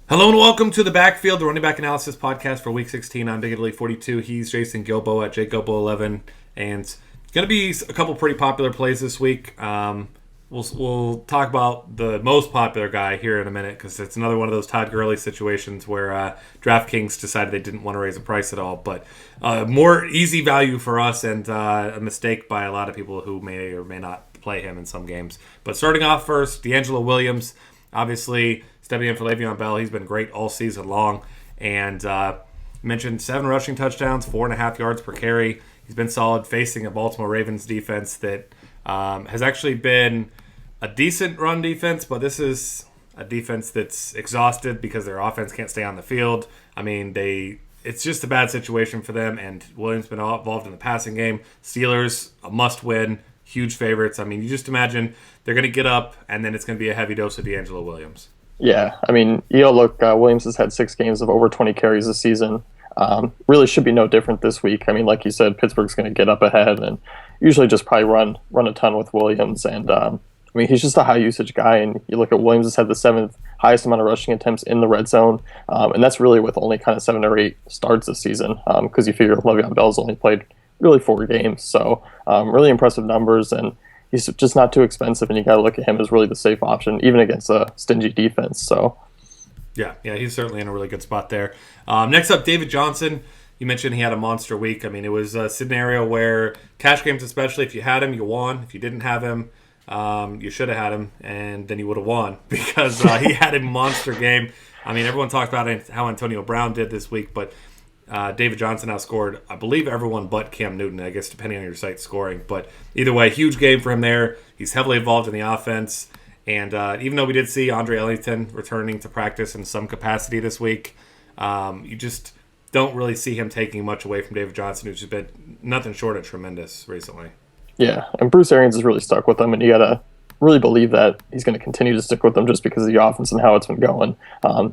Hello and welcome to the Backfield, the running back analysis podcast for Week 16. I'm Big Italy 42. He's Jason Gilbo at JGilbo11, and it's going to be a couple pretty popular plays this week. We'll talk about the most popular guy here in a minute because it's another one of those Todd Gurley situations where DraftKings decided they didn't want to raise the price at all. But more easy value for us and a mistake by a lot of people who may or may not play him in some games. But starting off first, DeAngelo Williams, obviously stepping in for Le'Veon Bell. He's been great all season long. And mentioned 7 rushing touchdowns, 4.5 yards per carry. He's been solid facing a Baltimore Ravens defense that has actually been a decent run defense, but this is a defense that's exhausted because their offense can't stay on the field. I mean, it's just a bad situation for them, and Williams been involved in the passing game. Steelers, a must-win, huge favorites. I mean, you just imagine they're going to get up, and then it's going to be a heavy dose of DeAngelo Williams. Yeah, I mean, Williams has had 6 games of over 20 carries this season. Really should be no different this week. I mean, like you said, Pittsburgh's going to get up ahead and usually just probably run a ton with Williams. And, I mean, he's just a high-usage guy. And you look at Williams has had the 7th highest amount of rushing attempts in the red zone. And that's really with only kind of 7 or 8 starts this season because you figure Le'Veon Bell's only played really 4 games. So really impressive numbers. And he's just not too expensive, and you got to look at him as really the safe option, even against a stingy defense. So, yeah, he's certainly in a really good spot there. Next up, David Johnson. You mentioned he had a monster week. I mean, it was a scenario where cash games, especially, if you had him, you won. If you didn't have him, you should have had him, and then you would have won because he had a monster game. I mean, everyone talked about how Antonio Brown did this week, but David Johnson outscored, I believe, everyone but Cam Newton, I guess, depending on your site scoring. But either way, huge game for him there. He's heavily involved in the offense. And even though we did see Andre Ellington returning to practice in some capacity this week, you just don't really see him taking much away from David Johnson, who's been nothing short of tremendous recently. Yeah, and Bruce Arians has really stuck with him, and you got to really believe that he's going to continue to stick with them just because of the offense and how it's been going.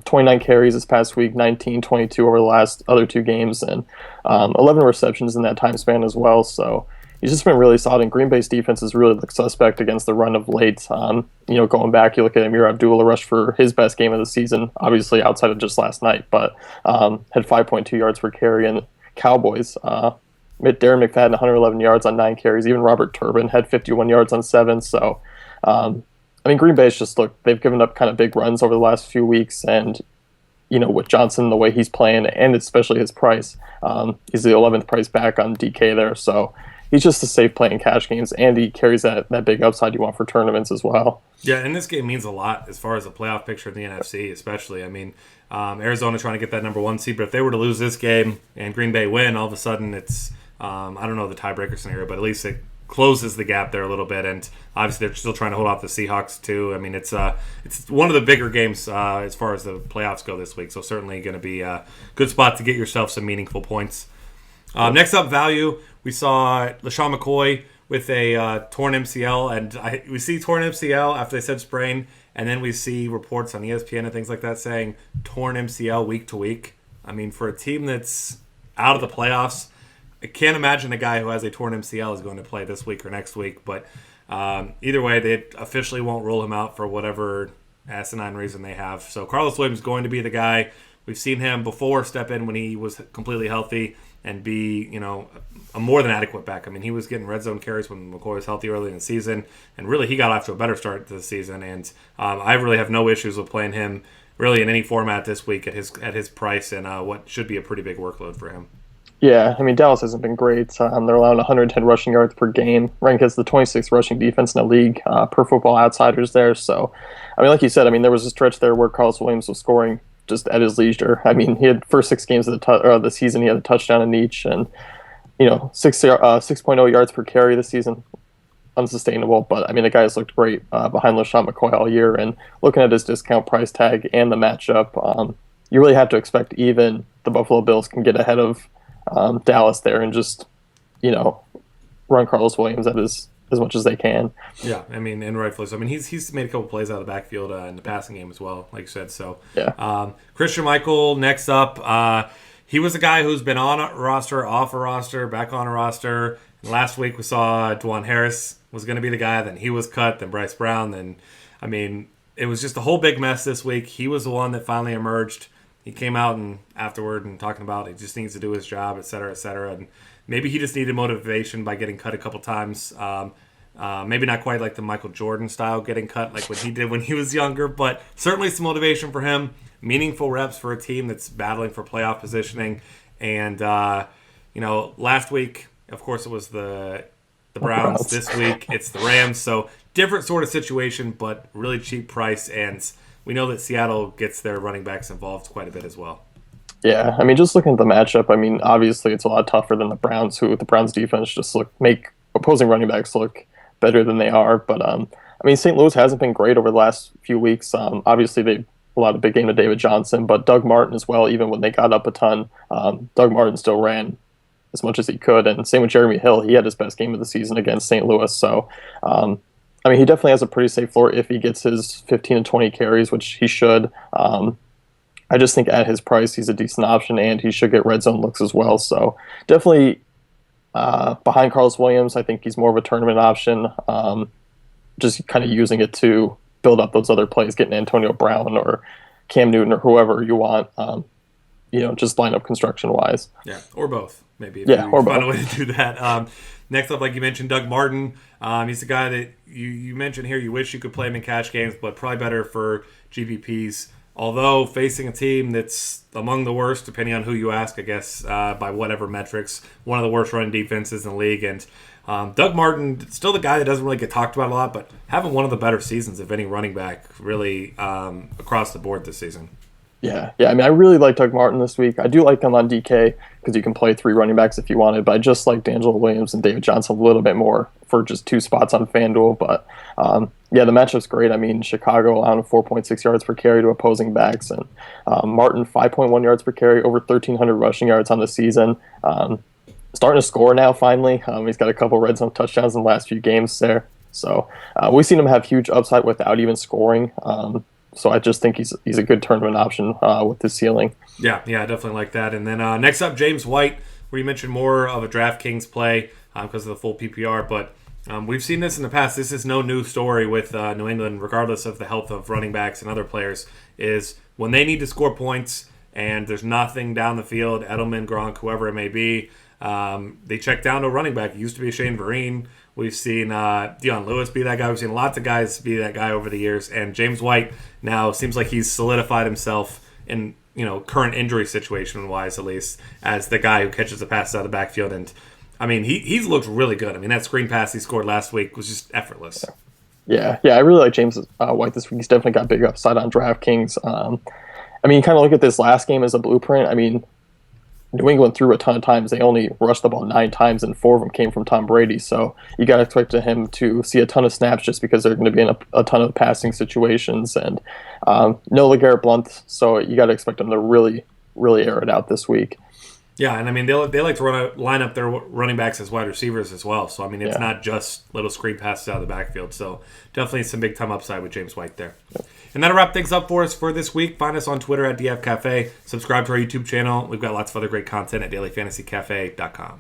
29 carries this past week, 19, 22 over the last other 2 games, and 11 receptions in that time span as well. So he's just been really solid, and Green Bay's defense is really the suspect against the run of late. Going back, you look at Amir Abdullah rushed for his best game of the season, obviously outside of just last night, but had 5.2 yards per carry, and Cowboys, Darren McFadden, 111 yards on 9 carries. Even Robert Turbin had 51 yards on 7, so I mean, Green Bay's just they've given up kind of big runs over the last few weeks, and with Johnson, the way he's playing, and especially his price, he's the 11th price back on DK there, so he's just a safe play in cash games, and he carries that big upside you want for tournaments as well. Yeah, and this game means a lot as far as the playoff picture in the NFC, especially. I mean, Arizona trying to get that number 1 seed, but if they were to lose this game and Green Bay win, all of a sudden it's, I don't know the tiebreaker scenario, but at least it closes the gap there a little bit, and obviously they're still trying to hold off the Seahawks too. I mean, it's one of the bigger games as far as the playoffs go this week, so certainly going to be a good spot to get yourself some meaningful points. Next up, value. We saw LeSean McCoy with a torn MCL, and we see torn MCL after they said sprain, and then we see reports on ESPN and things like that saying torn MCL week to week. I mean, for a team that's out of the playoffs, I can't imagine a guy who has a torn MCL is going to play this week or next week. But either way, they officially won't rule him out for whatever asinine reason they have. So Carlos Williams is going to be the guy. We've seen him before step in when he was completely healthy and be, a more than adequate back. I mean, he was getting red zone carries when McCoy was healthy early in the season, and really he got off to a better start to the season. And I really have no issues with playing him really in any format this week at his price and what should be a pretty big workload for him. Yeah, I mean, Dallas hasn't been great. They're allowing 110 rushing yards per game, ranked as the 26th rushing defense in the league per Football Outsiders there. So, I mean, like you said, I mean, there was a stretch there where Carlos Williams was scoring just at his leisure. I mean, he had first 6 games of the season, he had a touchdown in each, and 6.0 yards per carry this season, unsustainable. But I mean, the guys looked great behind LeSean McCoy all year, and looking at his discount price tag and the matchup, you really have to expect even the Buffalo Bills can get ahead of Dallas there and just run Carlos Williams at as much as they can. Yeah, I mean, and rightfully so. I mean, he's made a couple plays out of the backfield in the passing game as well, like you said. So, yeah. Christian Michael next up. He was a guy who's been on a roster, off a roster, back on a roster. And last week we saw Dwan Harris was going to be the guy. Then he was cut. Then Bryce Brown. Then, I mean, it was just a whole big mess this week. He was the one that finally emerged. He came out and afterward and talking about he just needs to do his job, et cetera, et cetera. And maybe he just needed motivation by getting cut a couple times. Maybe not quite like the Michael Jordan style getting cut like what he did when he was younger, but certainly some motivation for him. Meaningful reps for a team that's battling for playoff positioning. And, last week, of course, it was the Browns. This week, it's the Rams. So different sort of situation, but really cheap price. And we know that Seattle gets their running backs involved quite a bit as well. Yeah, I mean, just looking at the matchup, I mean, obviously it's a lot tougher than the Browns, who the Browns defense just make opposing running backs look better than they are. But, St. Louis hasn't been great over the last few weeks. Obviously, they allowed a big game to David Johnson, but Doug Martin as well, even when they got up a ton, Doug Martin still ran as much as he could. And same with Jeremy Hill. He had his best game of the season against St. Louis. So, he definitely has a pretty safe floor if he gets his 15 and 20 carries, which he should. I just think at his price, he's a decent option, and he should get red zone looks as well. So definitely behind Carlos Williams, I think he's more of a tournament option. Just kind of using it to build up those other plays, getting Antonio Brown or Cam Newton or whoever you want, just lineup construction-wise. Yeah, or both, maybe, if you find a way to do that. Next up, like you mentioned, Doug Martin. He's the guy that you mentioned here. You wish you could play him in cash games, but probably better for GPPs. Although facing a team that's among the worst, depending on who you ask, I guess, by whatever metrics, one of the worst running defenses in the league. And Doug Martin, still the guy that doesn't really get talked about a lot, but having one of the better seasons of any running back really across the board this season. Yeah. I mean, I really like Doug Martin this week. I do like him on DK because you can play 3 running backs if you wanted, but I just like DeAngelo Williams and David Johnson a little bit more for just 2 spots on FanDuel. But the matchup's great. I mean, Chicago allowing 4.6 yards per carry to opposing backs, and Martin 5.1 yards per carry, over 1,300 rushing yards on the season. Starting to score now, finally. He's got a couple red zone touchdowns in the last few games there. So we've seen him have huge upside without even scoring. So I just think he's a good tournament option with his ceiling. Yeah, I definitely like that. And then next up, James White, where you mentioned more of a DraftKings play because of the full PPR. But we've seen this in the past. This is no new story with New England, regardless of the health of running backs and other players, is when they need to score points and there's nothing down the field, Edelman, Gronk, whoever it may be, they check down to a running back. It used to be Shane Vereen. We've seen Dion Lewis be that guy. We've seen lots of guys be that guy over the years. And James White now seems like he's solidified himself in, current injury situation-wise, at least, as the guy who catches the passes out of the backfield. And, I mean, he's looked really good. I mean, that screen pass he scored last week was just effortless. Yeah, I really like James White this week. He's definitely got big upside on DraftKings. You kind of look at this last game as a blueprint. I mean, New England threw a ton of times. They only rushed the ball 9 times, and 4 of them came from Tom Brady. So you got to expect him to see a ton of snaps just because they're going to be in a ton of passing situations. And no LeGarrette Blount, so you got to expect him to really, really air it out this week. Yeah, and I mean, they like to line up their running backs as wide receivers as well. So, I mean, it's not just little screen passes out of the backfield. So, definitely some big-time upside with James White there. Yeah. And that'll wrap things up for us for this week. Find us on Twitter at DFCafe. Subscribe to our YouTube channel. We've got lots of other great content at dailyfantasycafe.com.